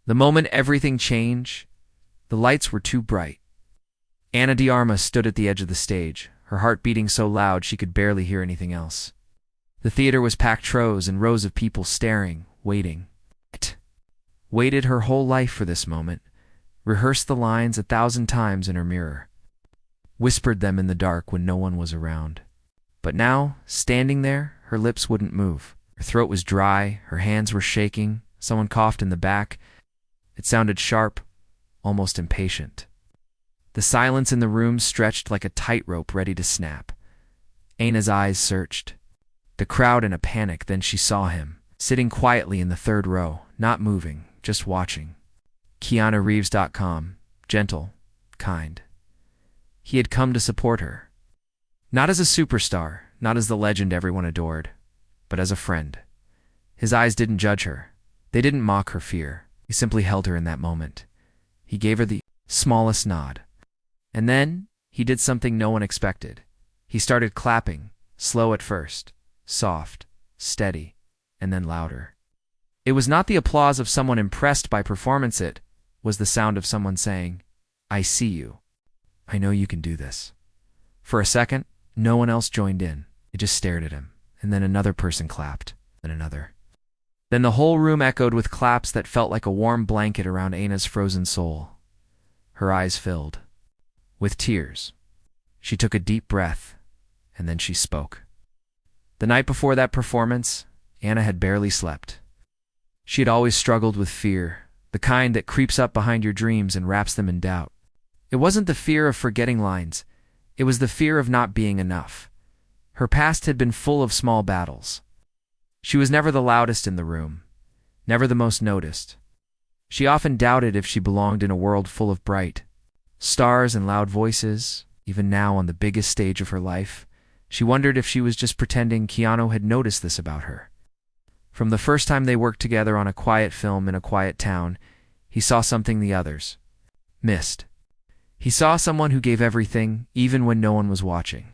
The moment everything changed, the lights were too bright. Ana de Armas stood at the edge of the stage, her heart beating so loud she could barely hear anything else. The theater was packed rows and rows of people staring, waiting. Waited her whole life for this moment, rehearsed the lines 1,000 times in her mirror, whispered them in the dark when no one was around. But now, standing there, her lips wouldn't move. Her throat was dry, her hands were shaking, someone coughed in the back. It sounded sharp, almost impatient. The silence in the room stretched like a tightrope ready to snap. Ana's eyes searched the crowd in a panic, then she saw him, sitting quietly in the third row, not moving, just watching. Keanu reeves.com, gentle, kind. He had come to support her. Not as a superstar, not as the legend everyone adored, but as a friend. His eyes didn't judge her. They didn't mock her fear. He simply held her in that moment. He gave her the smallest nod. And then, he did something no one expected. He started clapping, slow at first, soft, steady, and then louder. It was not the applause of someone impressed by performance, it was the sound of someone saying, "I see you. I know you can do this." For a second, no one else joined in. It just stared at him, and then another person clapped, then another. Then the whole room echoed with claps that felt like a warm blanket around Ana's frozen soul. Her eyes filled with tears. She took a deep breath, and then she spoke. The night before that performance, Ana had barely slept. She had always struggled with fear, the kind that creeps up behind your dreams and wraps them in doubt. It wasn't the fear of forgetting lines, it was the fear of not being enough. Her past had been full of small battles. She was never the loudest in the room, never the most noticed. She often doubted if she belonged in a world full of bright stars and loud voices. Even now, on the biggest stage of her life, she wondered if she was just pretending Keanu had noticed this about her. From the first time they worked together on a quiet film in a quiet town, he saw something the others missed. He saw someone who gave everything, even when no one was watching.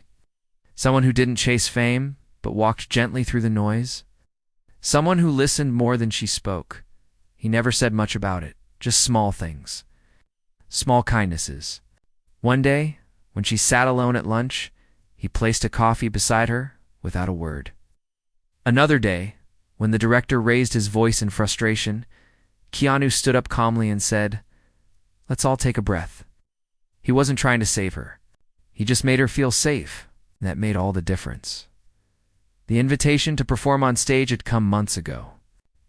Someone who didn't chase fame, but walked gently through the noise. Someone who listened more than she spoke. He never said much about it, just small things. Small kindnesses. One day, when she sat alone at lunch, he placed a coffee beside her without a word. Another day, when the director raised his voice in frustration, Keanu stood up calmly and said, "Let's all take a breath." He wasn't trying to save her. He just made her feel safe, and that made all the difference. The invitation to perform on stage had come months ago.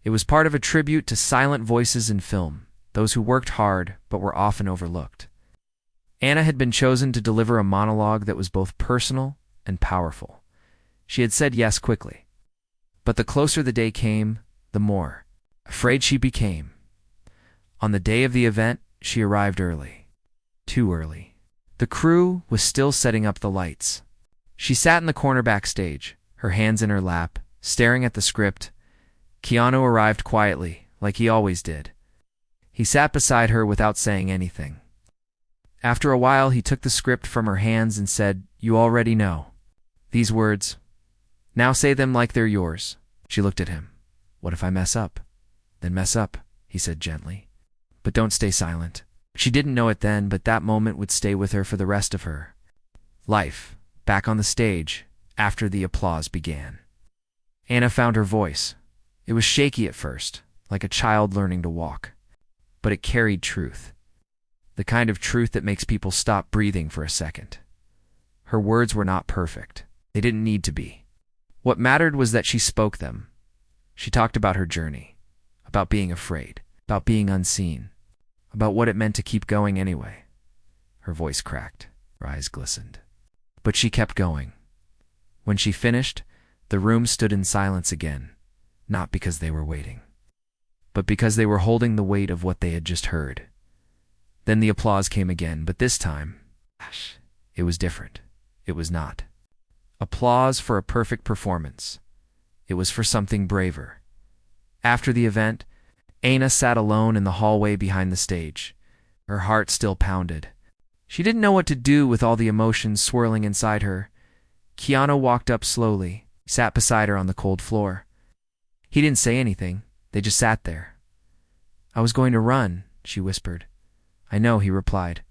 It was part of a tribute to silent voices in film, those who worked hard but were often overlooked. Ana had been chosen to deliver a monologue that was both personal and powerful. She had said yes quickly. But the closer the day came, the more afraid she became. On the day of the event, she arrived early. Too early. The crew was still setting up the lights. She sat in the corner backstage, her hands in her lap, staring at the script. Keanu arrived quietly, like he always did. He sat beside her without saying anything. After a while, he took the script from her hands and said, "You already know these words. Now say them like they're yours." She looked at him. "What if I mess up?" "Then mess up," he said gently. "But don't stay silent." She didn't know it then, but that moment would stay with her for the rest of her life, back on the stage, after the applause began. Ana found her voice. It was shaky at first, like a child learning to walk. But it carried truth. The kind of truth that makes people stop breathing for a second. Her words were not perfect. They didn't need to be. What mattered was that she spoke them. She talked about her journey, about being afraid, about being unseen, about what it meant to keep going anyway. Her voice cracked, her eyes glistened. But she kept going. When she finished, the room stood in silence again, not because they were waiting, but because they were holding the weight of what they had just heard. Then the applause came again, but this time, it was different. It was not applause for a perfect performance. It was for something braver. After the event, Ana sat alone in the hallway behind the stage. Her heart still pounded. She didn't know what to do with all the emotions swirling inside her. Keanu walked up slowly, sat beside her on the cold floor. He didn't say anything. They just sat there. I was going to run, she whispered. I know, he replied.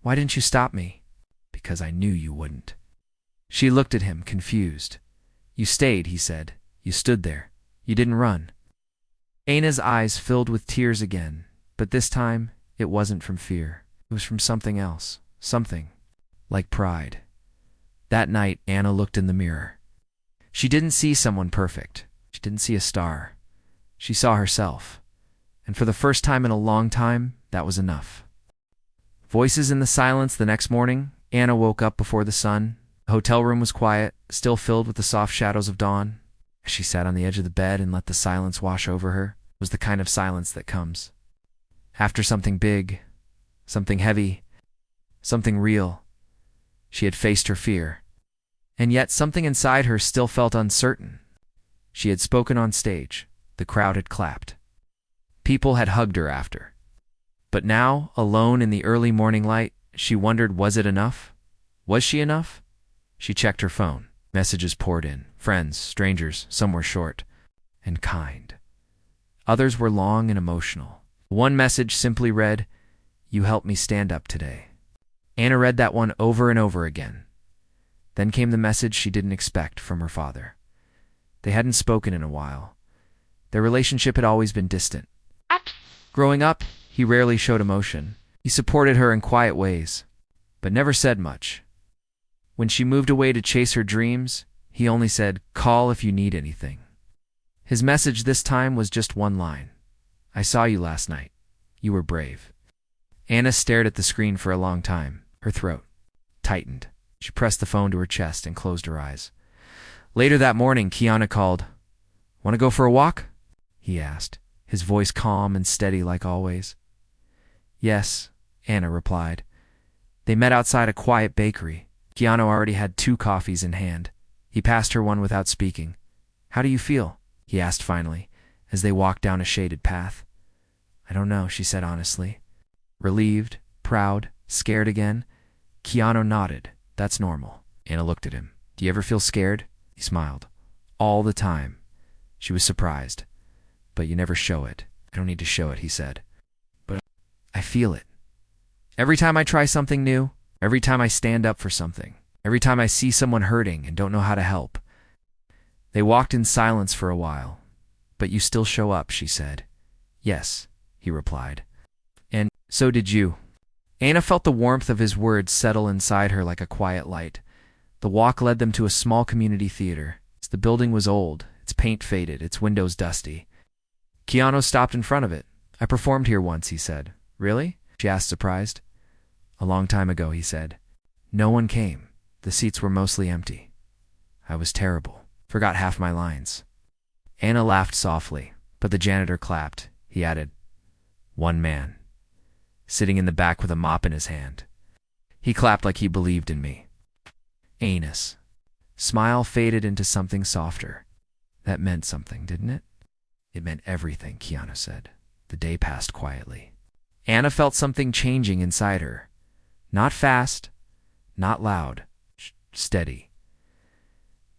Why didn't you stop me? Because I knew you wouldn't. She looked at him, confused. You stayed, he said. You stood there. You didn't run. Anna's eyes filled with tears again, but this time it wasn't from fear. It was from something else, something like pride. That night, Anna looked in the mirror. She didn't see someone perfect. She didn't see a star. She saw herself. And for the first time in a long time, that was enough. Voices in the silence the next morning. Anna woke up before the sun. The hotel room was quiet, still filled with the soft shadows of dawn. As she sat on the edge of the bed and let the silence wash over her, it was the kind of silence that comes after something big, something heavy, something real. She had faced her fear. And yet something inside her still felt uncertain. She had spoken on stage. The crowd had clapped. People had hugged her after. But now, alone in the early morning light, she wondered, was it enough? Was she enough? She checked her phone. Messages poured in. Friends, strangers, some were short and kind. Others were long and emotional. One message simply read, You helped me stand up today. Anna read that one over and over again. Then came the message she didn't expect from her father. They hadn't spoken in a while. Their relationship had always been distant. Growing up, he rarely showed emotion. He supported her in quiet ways, but never said much. When she moved away to chase her dreams, he only said, Call if you need anything. His message this time was just one line. I saw you last night. You were brave. Anna stared at the screen for a long time. Her throat tightened. She pressed the phone to her chest and closed her eyes. Later that morning, Keanu called. Want to go for a walk? He asked, his voice calm and steady like always. Yes, Anna replied. They met outside a quiet bakery. Keanu already had 2 coffees in hand. He passed her one without speaking. How do you feel? He asked finally, as they walked down a shaded path. I don't know, she said honestly. Relieved, proud, scared again. Keanu nodded. That's normal. Anna looked at him. Do you ever feel scared? He smiled. All the time. She was surprised. But you never show it. I don't need to show it, he said. But I feel it. Every time I try something new, every time I stand up for something, every time I see someone hurting and don't know how to help. They walked in silence for a while. But you still show up, she said. Yes, he replied. And so did you. Anna felt the warmth of his words settle inside her like a quiet light. The walk led them to a small community theater. The building was old, its paint faded, its windows dusty. Keanu stopped in front of it. I performed here once, he said. Really? She asked, surprised. A long time ago, he said. No one came. The seats were mostly empty. I was terrible. Forgot half my lines. Anna laughed softly, but the janitor clapped. He added, One man, sitting in the back with a mop in his hand. He clapped like he believed in me. Anus. Smile faded into something softer. That meant something, didn't it? It meant everything, Keanu said. The day passed quietly. Anna felt something changing inside her. Not fast, not loud, steady.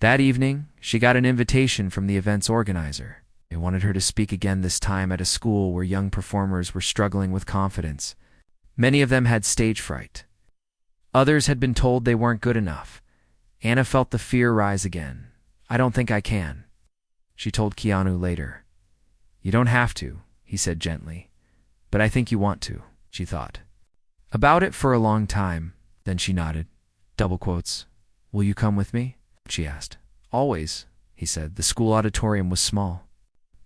That evening, she got an invitation from the event's organizer. They wanted her to speak again, this time at a school where young performers were struggling with confidence. Many of them had stage fright. Others had been told they weren't good enough. Anna felt the fear rise again. I don't think I can, she told Keanu later. You don't have to, he said gently. But I think you want to, she thought. About it for a long time, then she nodded. Double quotes. Will you come with me? She asked. Always, he said. The school auditorium was small.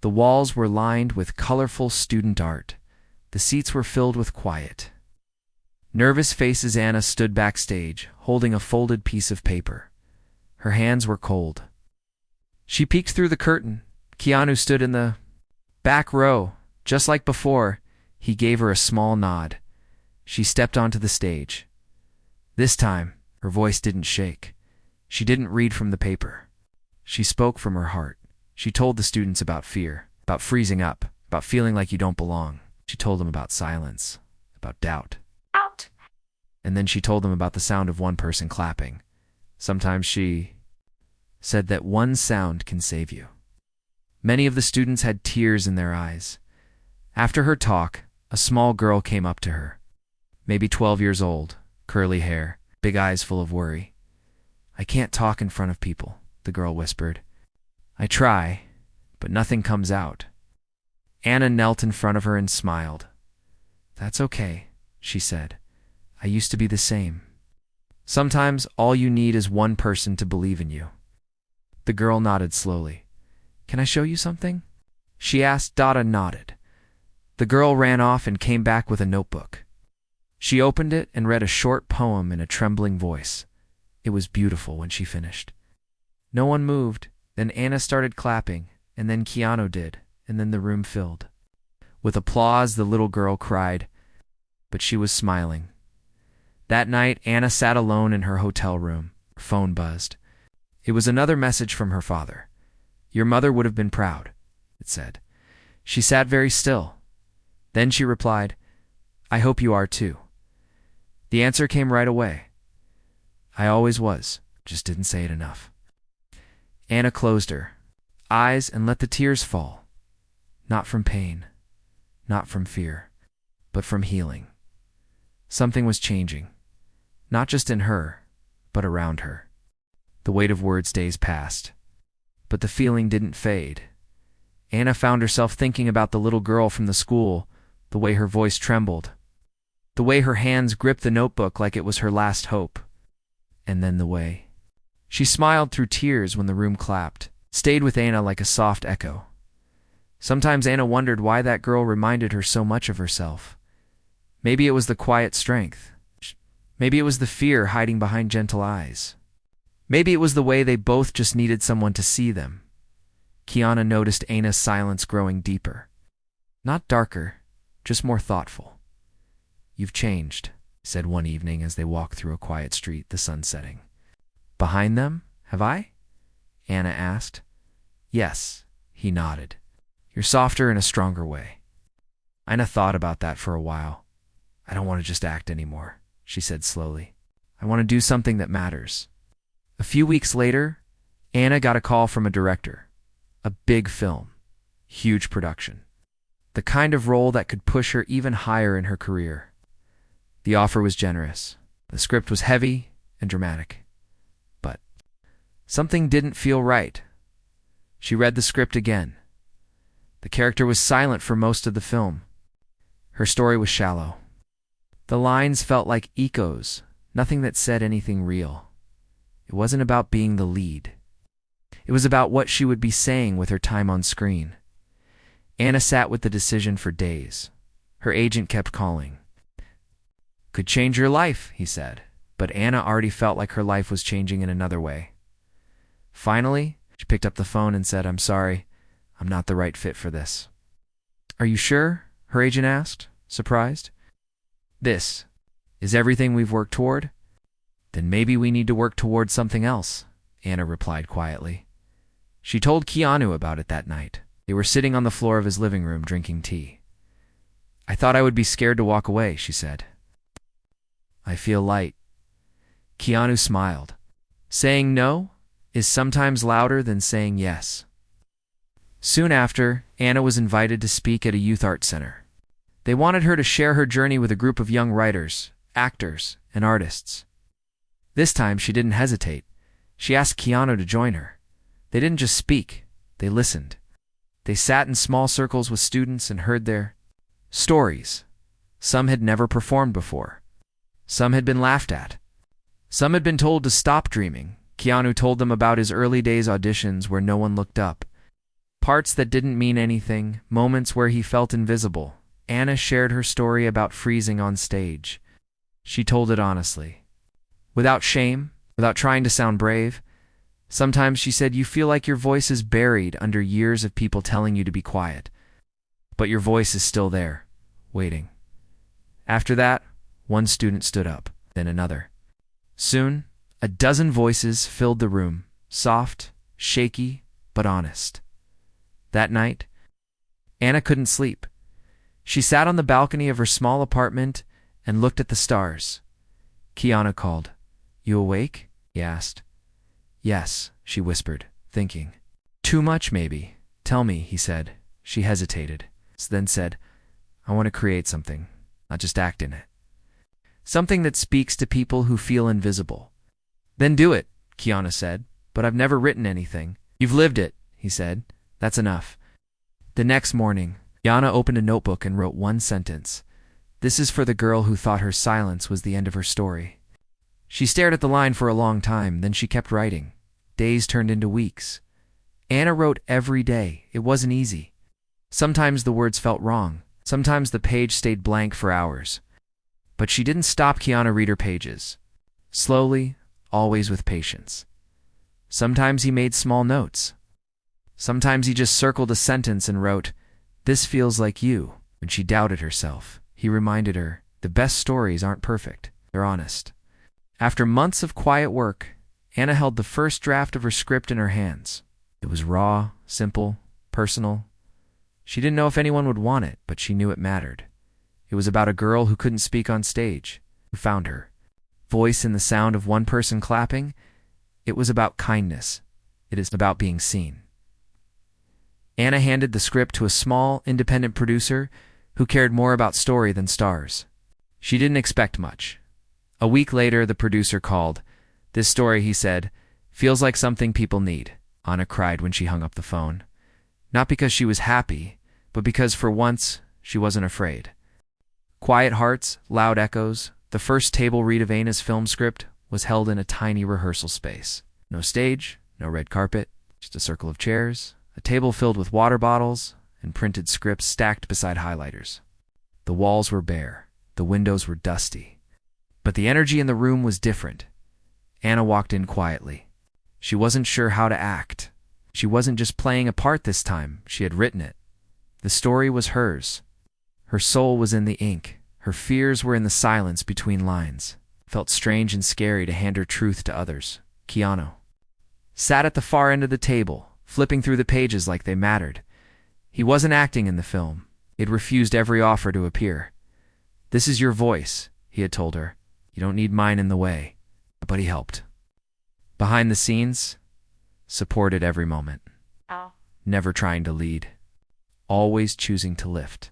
The walls were lined with colorful student art. The seats were filled with quiet. Nervous faces. Anna stood backstage, holding a folded piece of paper. Her hands were cold. She peeked through the curtain. Keanu stood in the back row. Just like before, he gave her a small nod. She stepped onto the stage. This time, her voice didn't shake. She didn't read from the paper. She spoke from her heart. She told the students about fear, about freezing up, about feeling like you don't belong. She told them about silence, about doubt. And then she told them about the sound of one person clapping. Sometimes she said that one sound can save you. Many of the students had tears in their eyes. After her talk, a small girl came up to her. Maybe 12 years old, curly hair, big eyes full of worry. "I can't talk in front of people," the girl whispered. "I try, but nothing comes out." Anna knelt in front of her and smiled. "That's okay," she said. "I used to be the same. Sometimes all you need is one person to believe in you." The girl nodded slowly. "Can I show you something?" she asked. Dada nodded. The girl ran off and came back with a notebook. She opened it and read a short poem in a trembling voice. It was beautiful when she finished. No one moved. Then Anna started clapping, and then Keanu did, and then the room filled. With applause, the little girl cried, but she was smiling. That night, Anna sat alone in her hotel room. Her phone buzzed. It was another message from her father. "Your mother would have been proud," it said. She sat very still. Then she replied, "I hope you are too." The answer came right away. "I always was, just didn't say it enough." Anna closed her eyes and let the tears fall. Not from pain, not from fear, but from healing. Something was changing, not just in her, but around her. The weight of words days passed, but the feeling didn't fade. Anna found herself thinking about the little girl from the school, the way her voice trembled, the way her hands gripped the notebook like it was her last hope, and then the way she smiled through tears when the room clapped, stayed with Anna like a soft echo. Sometimes Anna wondered why that girl reminded her so much of herself. Maybe it was the quiet strength. Maybe it was the fear hiding behind gentle eyes. Maybe it was the way they both just needed someone to see them. Keanu noticed Anna's silence growing deeper. Not darker, just more thoughtful. "You've changed," he said one evening as they walked through a quiet street, the sun setting. "Behind them, have I?" Anna asked. "Yes," he nodded. "You're softer in a stronger way." Anna thought about that for a while. "I don't want to just act anymore," she said slowly. "I want to do something that matters." A few weeks later, Anna got a call from a director. A big film, huge production. The kind of role that could push her even higher in her career. The offer was generous. The script was heavy and dramatic. But something didn't feel right. She read the script again. The character was silent for most of the film. Her story was shallow. The lines felt like echoes, nothing that said anything real. It wasn't about being the lead. It was about what she would be saying with her time on screen. Anna sat with the decision for days. Her agent kept calling. "Could change your life," he said, but Anna already felt like her life was changing in another way. Finally, she picked up the phone and said, "I'm sorry, I'm not the right fit for this." "Are you sure?" her agent asked, surprised. "This is everything we've worked toward? Then maybe we need to work toward something else," Anna replied quietly. She told Keanu about it that night. They were sitting on the floor of his living room drinking tea. "I thought I would be scared to walk away," she said. "I feel light." Keanu smiled. Saying no is sometimes louder than saying yes. Soon after, Anna was invited to speak at a youth art center. They wanted her to share her journey with a group of young writers, actors, and artists. This time, she didn't hesitate. She asked Keanu to join her. They didn't just speak, they listened. They sat in small circles with students and heard their stories. Some had never performed before. Some had been laughed at. Some had been told to stop dreaming. Keanu told them about his early days auditions where no one looked up. Parts that didn't mean anything, moments where he felt invisible. Anna shared her story about freezing on stage. She told it honestly. Without shame, without trying to sound brave. Sometimes, she said, you feel like your voice is buried under years of people telling you to be quiet. But your voice is still there, waiting. After that, one student stood up, then another. Soon, a dozen voices filled the room, soft, shaky, but honest. That night, Anna couldn't sleep. She sat on the balcony of her small apartment and looked at the stars. Keanu called. "You awake?" he asked. "Yes," she whispered, thinking. "Too much, maybe. Tell me," he said. She hesitated, then said, I want to create something, not just act in it. Something that speaks to people who feel invisible. Then do it, Keanu said. But I've never written anything. You've lived it, he said. That's enough. The next morning, Keanu opened a notebook and wrote one sentence. This is for the girl who thought her silence was the end of her story. She stared at the line for a long time, then she kept writing. Days turned into weeks. Anna wrote every day. It wasn't easy. Sometimes the words felt wrong. Sometimes the page stayed blank for hours. But she didn't stop Keanu read her pages. Slowly, always with patience. Sometimes he made small notes. Sometimes he just circled a sentence and wrote, "This feels like you." When she doubted herself, he reminded her, the best stories aren't perfect, they're honest. After months of quiet work, Anna held the first draft of her script in her hands. It was raw, simple, personal. She didn't know if anyone would want it, but she knew it mattered. It was about a girl who couldn't speak on stage, who found her voice in the sound of one person clapping. It was about kindness. It is about being seen. Anna handed the script to a small, independent producer who cared more about story than stars. She didn't expect much. A week later, the producer called. This story, he said, feels like something people need. Anna cried when she hung up the phone. Not because she was happy, but because for once, she wasn't afraid. Quiet hearts, loud echoes. The first table read of Anna's film script was held in a tiny rehearsal space. No stage, no red carpet, just a circle of chairs, a table filled with water bottles, and printed scripts stacked beside highlighters. The walls were bare, the windows were dusty. But the energy in the room was different. Anna walked in quietly. She wasn't sure how to act. She wasn't just playing a part this time, she had written it. The story was hers. Her soul was in the ink. Her fears were in the silence between lines. It felt strange and scary to hand her truth to others. Keanu sat at the far end of the table, flipping through the pages like they mattered. He wasn't acting in the film. He'd refused every offer to appear. This is your voice, he had told her. You don't need mine in the way. But he helped. Behind the scenes, supported every moment. Never trying to lead. Always choosing to lift.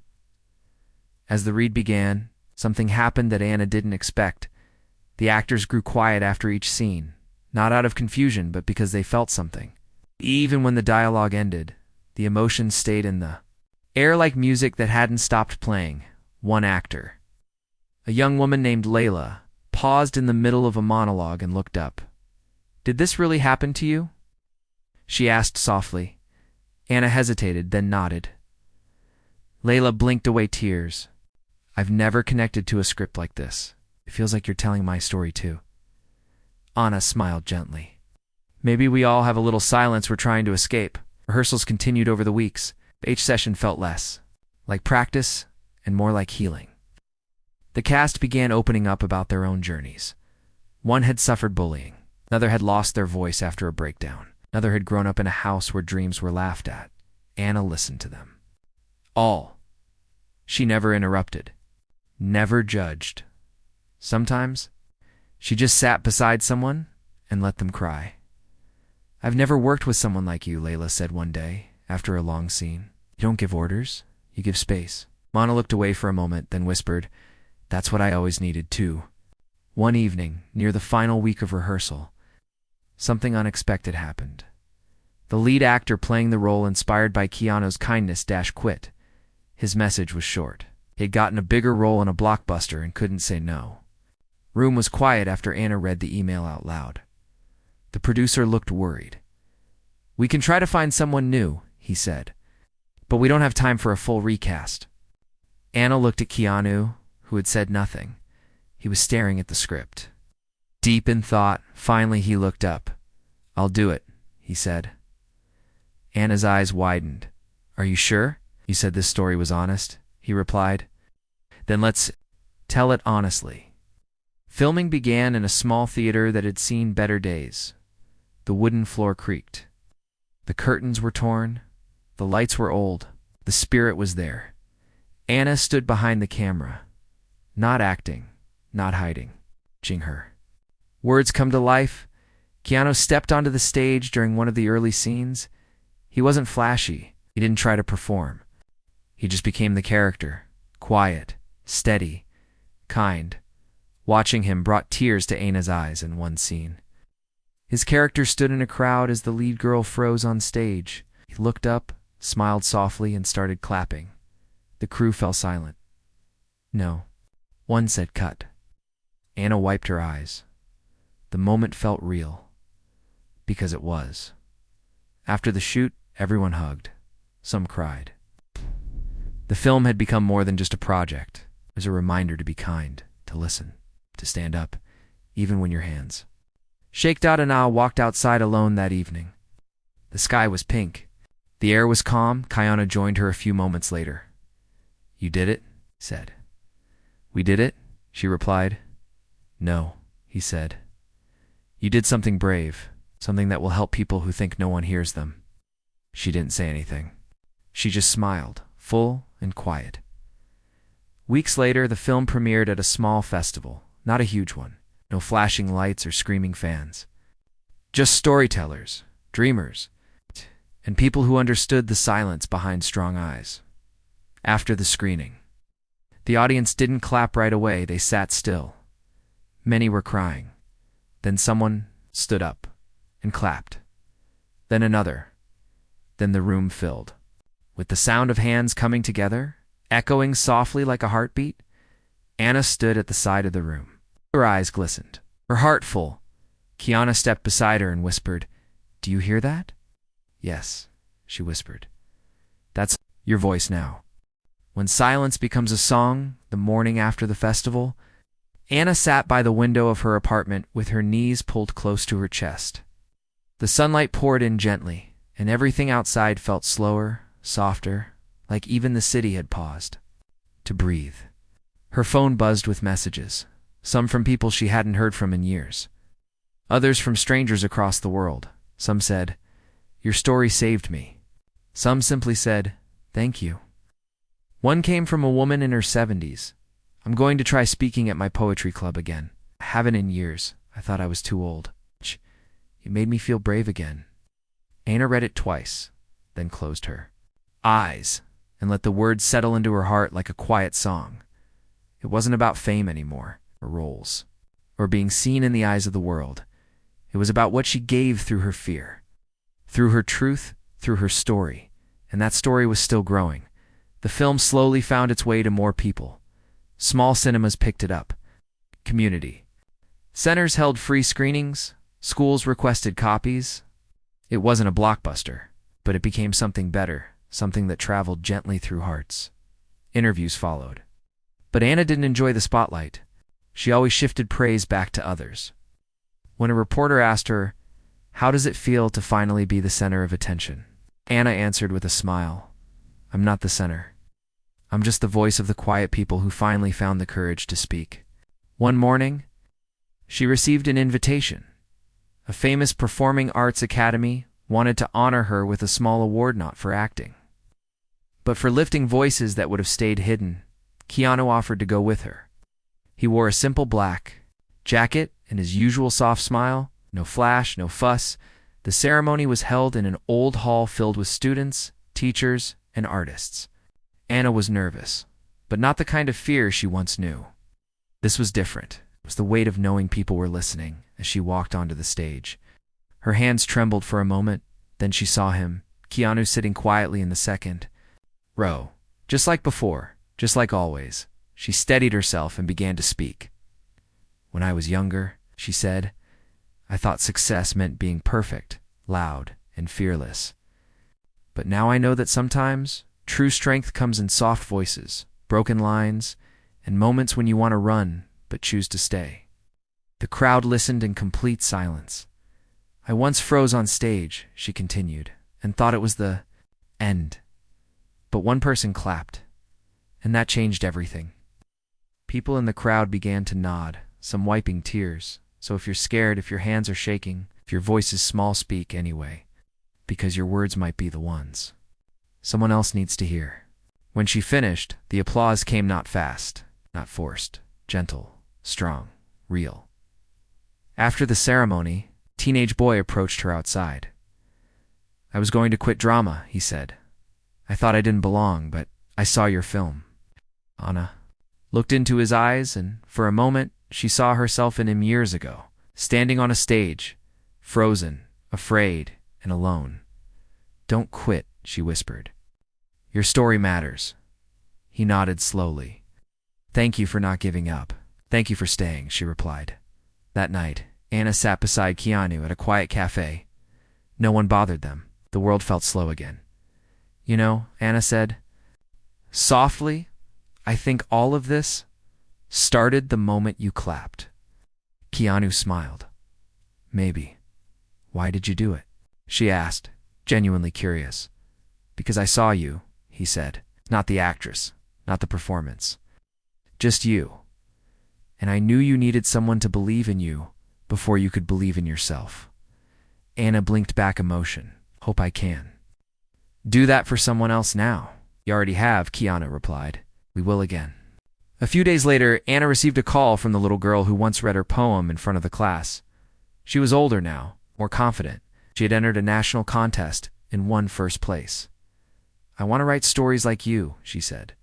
As the read began, something happened that Anna didn't expect. The actors grew quiet after each scene, not out of confusion, but because they felt something. Even when the dialogue ended, the emotion stayed in the air like music that hadn't stopped playing. One actor, a young woman named Layla, paused in the middle of a monologue and looked up. Did this really happen to you? She asked softly. Anna hesitated, then nodded. Layla blinked away tears. I've never connected to a script like this. It feels like you're telling my story too. Anna smiled gently. Maybe we all have a little silence we're trying to escape. Rehearsals continued over the weeks. Each session felt less like practice and more like healing. The cast began opening up about their own journeys. One had suffered bullying. Another had lost their voice after a breakdown. Another had grown up in a house where dreams were laughed at. Anna listened to them. All. She never interrupted. Never judged. Sometimes, she just sat beside someone and let them cry. I've never worked with someone like you, Layla said one day, after a long scene. You don't give orders, you give space. Mana looked away for a moment, then whispered, That's what I always needed, too. One evening, near the final week of rehearsal, something unexpected happened. The lead actor playing the role inspired by Keanu's kindness quit. His message was short. He had gotten a bigger role in a blockbuster and couldn't say no. Room was quiet after Anna read the email out loud. The producer looked worried. We can try to find someone new, he said, but we don't have time for a full recast. Anna looked at Keanu, who had said nothing. He was staring at the script. Deep in thought, finally he looked up. I'll do it, he said. Anna's eyes widened. Are you sure? You said this story was honest, he replied. Then let's tell it honestly. Filming began in a small theater that had seen better days. The wooden floor creaked. The curtains were torn. The lights were old. The spirit was there. Anna stood behind the camera, not acting, not hiding, watching her. Words come to life. Keanu stepped onto the stage during one of the early scenes. He wasn't flashy. He didn't try to perform. He just became the character, quiet, steady, kind. Watching him brought tears to Anna's eyes in one scene. His character stood in a crowd as the lead girl froze on stage. He looked up, smiled softly, and started clapping. The crew fell silent. No. One said cut. Anna wiped her eyes. The moment felt real. Because it was. After the shoot, everyone hugged. Some cried. The film had become more than just a project. It was a reminder to be kind, to listen, to stand up, even when your hands. Sheikh Dada walked outside alone that evening. The sky was pink. The air was calm. Keanu joined her a few moments later. You did it? He said. We did it? She replied. No, he said. You did something brave, something that will help people who think no one hears them. She didn't say anything. She just smiled, full and quiet. Weeks later, the film premiered at a small festival, not a huge one. No flashing lights or screaming fans. Just storytellers, dreamers, and people who understood the silence behind strong eyes. After the screening, the audience didn't clap right away. They sat still. Many were crying. Then someone stood up and clapped. Then another. Then the room filled. With the sound of hands coming together, echoing softly like a heartbeat, Anna stood at the side of the room. Her eyes glistened, her heart full. Keanu stepped beside her and whispered, Do you hear that? Yes, she whispered. That's your voice now. When silence becomes a song, the morning after the festival, Anna sat by the window of her apartment with her knees pulled close to her chest. The sunlight poured in gently, and everything outside felt slower, softer, like even the city had paused to breathe. Her phone buzzed with messages. Some from people she hadn't heard from in years. Others from strangers across the world. Some said, Your story saved me. Some simply said, Thank you. One came from a woman in her 70s. I'm going to try speaking at my poetry club again. I haven't in years. I thought I was too old. You made me feel brave again. Anna read it twice, then closed her eyes and let the words settle into her heart like a quiet song. It wasn't about fame anymore, or roles, or being seen in the eyes of the world. It was about what she gave through her fear, through her truth, through her story, and that story was still growing. The film slowly found its way to more people. Small cinemas picked it up. Community centers held free screenings. Schools requested copies. It wasn't a blockbuster, but it became something better, something that traveled gently through hearts. Interviews followed. But Anna didn't enjoy the spotlight. She always shifted praise back to others. When a reporter asked her, How does it feel to finally be the center of attention? Anna answered with a smile, I'm not the center. I'm just the voice of the quiet people who finally found the courage to speak. One morning, she received an invitation. A famous performing arts academy wanted to honor her with a small award, not for acting, but for lifting voices that would have stayed hidden. Keanu offered to go with her. He wore a simple black jacket and his usual soft smile. No flash, no fuss. The ceremony was held in an old hall filled with students, teachers, and artists. Anna was nervous, but not the kind of fear she once knew. This was different. It was the weight of knowing people were listening as she walked onto the stage. Her hands trembled for a moment, then she saw him, Keanu, sitting quietly in the second row. Just like before, just like always. She steadied herself and began to speak. When I was younger, she said, I thought success meant being perfect, loud, and fearless. But now I know that sometimes true strength comes in soft voices, broken lines, and moments when you want to run but choose to stay. The crowd listened in complete silence. I once froze on stage, she continued, and thought it was the end. But one person clapped, and that changed everything. People in the crowd began to nod, some wiping tears. So if you're scared, if your hands are shaking, if your voice is small, speak anyway, because your words might be the ones someone else needs to hear. When she finished, the applause came not fast, not forced, gentle, strong, real. After the ceremony, a teenage boy approached her outside. I was going to quit drama, he said. I thought I didn't belong, but I saw your film. Anna looked into his eyes, and for a moment she saw herself in him years ago, standing on a stage, frozen, afraid, and alone. "Don't quit," she whispered. "Your story matters." He nodded slowly. "Thank you for not giving up. Thank you for staying," she replied. That night, Anna sat beside Keanu at a quiet cafe. No one bothered them. The world felt slow again. "You know," Anna said softly, "I think all of this started the moment you clapped." Keanu smiled. "Maybe. Why did you do it?" she asked, genuinely curious. "Because I saw you," he said. "Not the actress, not the performance. Just you. And I knew you needed someone to believe in you before you could believe in yourself." Anna blinked back emotion. "Hope I can." "Do that for someone else now." "You already have," Keanu replied. "We will again." A few days later, Anna received a call from the little girl who once read her poem in front of the class. She was older now, more confident. She had entered a national contest and won first place. "I want to write stories like you," she said.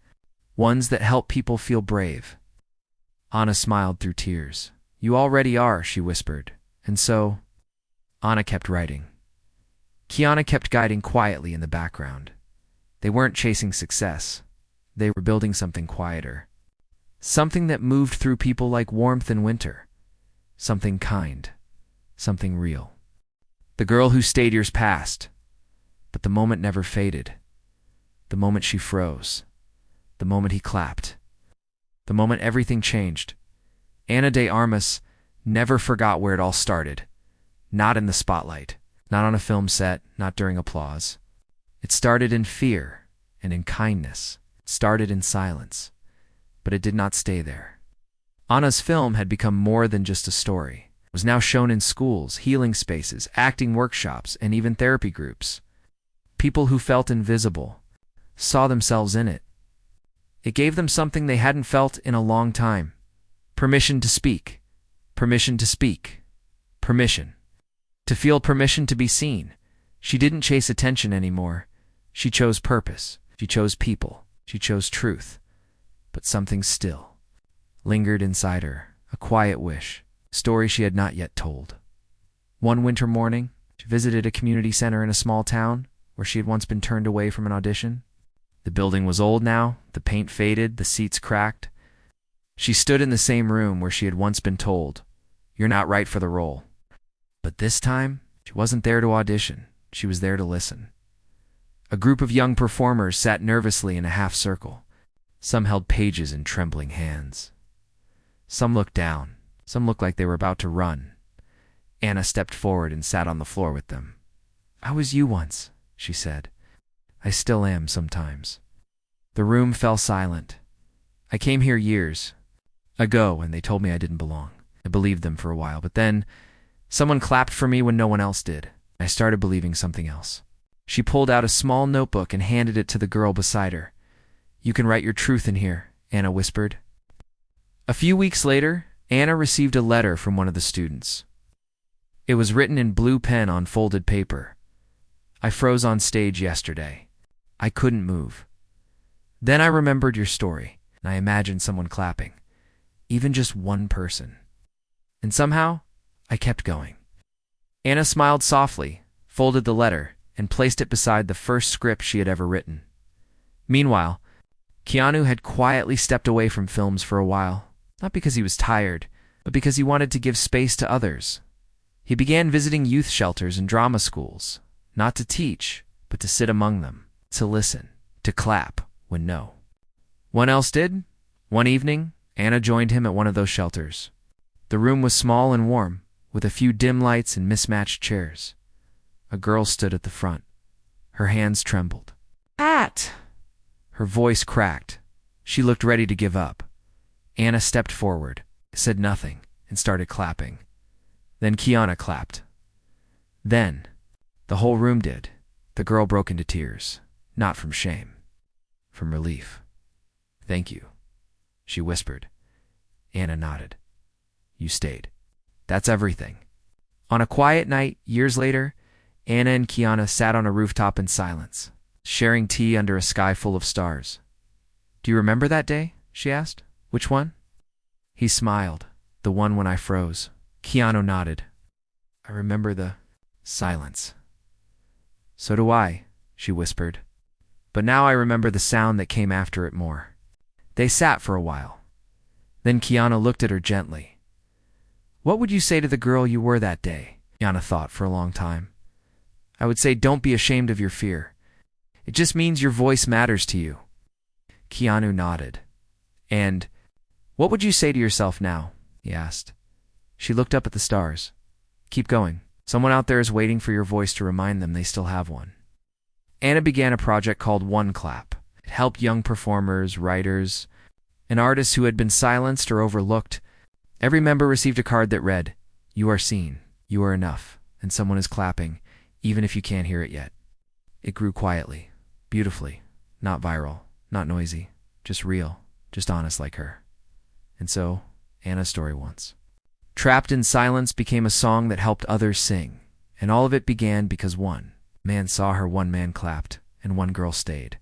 "Ones that help people feel brave." Anna smiled through tears. "You already are," she whispered. And so, Anna kept writing. Keanu kept guiding quietly in the background. They weren't chasing success. They were building something quieter. Something that moved through people like warmth in winter. Something kind. Something real. The girl who stayed years passed. But the moment never faded. The moment she froze. The moment he clapped. The moment everything changed. Ana de Armas never forgot where it all started. Not in the spotlight. Not on a film set. Not during applause. It started in fear and in kindness. It started in silence. But it did not stay there. Anna's film had become more than just a story. It was now shown in schools, healing spaces, acting workshops, and even therapy groups. People who felt invisible saw themselves in it. It gave them something they hadn't felt in a long time. Permission to speak. Permission to speak. Permission. To feel permission to be seen. She didn't chase attention anymore. She chose purpose. She chose people. She chose truth. But something still lingered inside her, a quiet wish, a story she had not yet told. One winter morning, she visited a community center in a small town where she had once been turned away from an audition. The building was old now, the paint faded, the seats cracked. She stood in the same room where she had once been told, "You're not right for the role." But this time, she wasn't there to audition. She was there to listen. A group of young performers sat nervously in a half circle. Some held pages in trembling hands. Some looked down. Some looked like they were about to run. Anna stepped forward and sat on the floor with them. "I was you once," she said. "I still am sometimes." The room fell silent. "I came here years ago and they told me I didn't belong. I believed them for a while, but then someone clapped for me when no one else did. I started believing something else." She pulled out a small notebook and handed it to the girl beside her. "You can write your truth in here," Anna whispered. A few weeks later, Anna received a letter from one of the students. It was written in blue pen on folded paper. "I froze on stage yesterday. I couldn't move. Then I remembered your story, and I imagined someone clapping. Even just one person. And somehow, I kept going." Anna smiled softly, folded the letter, and placed it beside the first script she had ever written. Meanwhile, Keanu had quietly stepped away from films for a while, not because he was tired, but because he wanted to give space to others. He began visiting youth shelters and drama schools, not to teach, but to sit among them, to listen, to clap when no one else did. One evening, Anna joined him at one of those shelters. The room was small and warm, with a few dim lights and mismatched chairs. A girl stood at the front. Her hands trembled. "Pat!" Her voice cracked. She looked ready to give up. Anna stepped forward, said nothing, and started clapping. Then Keanu clapped. Then, the whole room did. The girl broke into tears, not from shame, from relief. "Thank you," she whispered. Anna nodded. "You stayed. That's everything." On a quiet night, years later, Anna and Keanu sat on a rooftop in silence, sharing tea under a sky full of stars. "Do you remember that day?" she asked. Which one? He smiled. The one when I froze. Keanu nodded. I remember the silence. So do I, she whispered. But now I remember the sound that came after it more. They sat for a while. Then Keanu looked at her gently. What would you say to the girl you were that day? Keanu thought for a long time. I would say don't be ashamed of your fear. It just means your voice matters to you. Keanu nodded. And what would you say to yourself now? He asked. She looked up at the stars. Keep going. Someone out there is waiting for your voice to remind them they still have one. Anna began a project called One Clap. It helped young performers, writers, and artists who had been silenced or overlooked. Every member received a card that read, You are seen, you are enough, and someone is clapping, even if you can't hear it yet. It grew quietly, beautifully, not viral, not noisy, just real, just honest like her. And so, Anna's story once. Trapped in Silence became a song that helped others sing, and all of it began because one man saw her, one man clapped, and one girl stayed.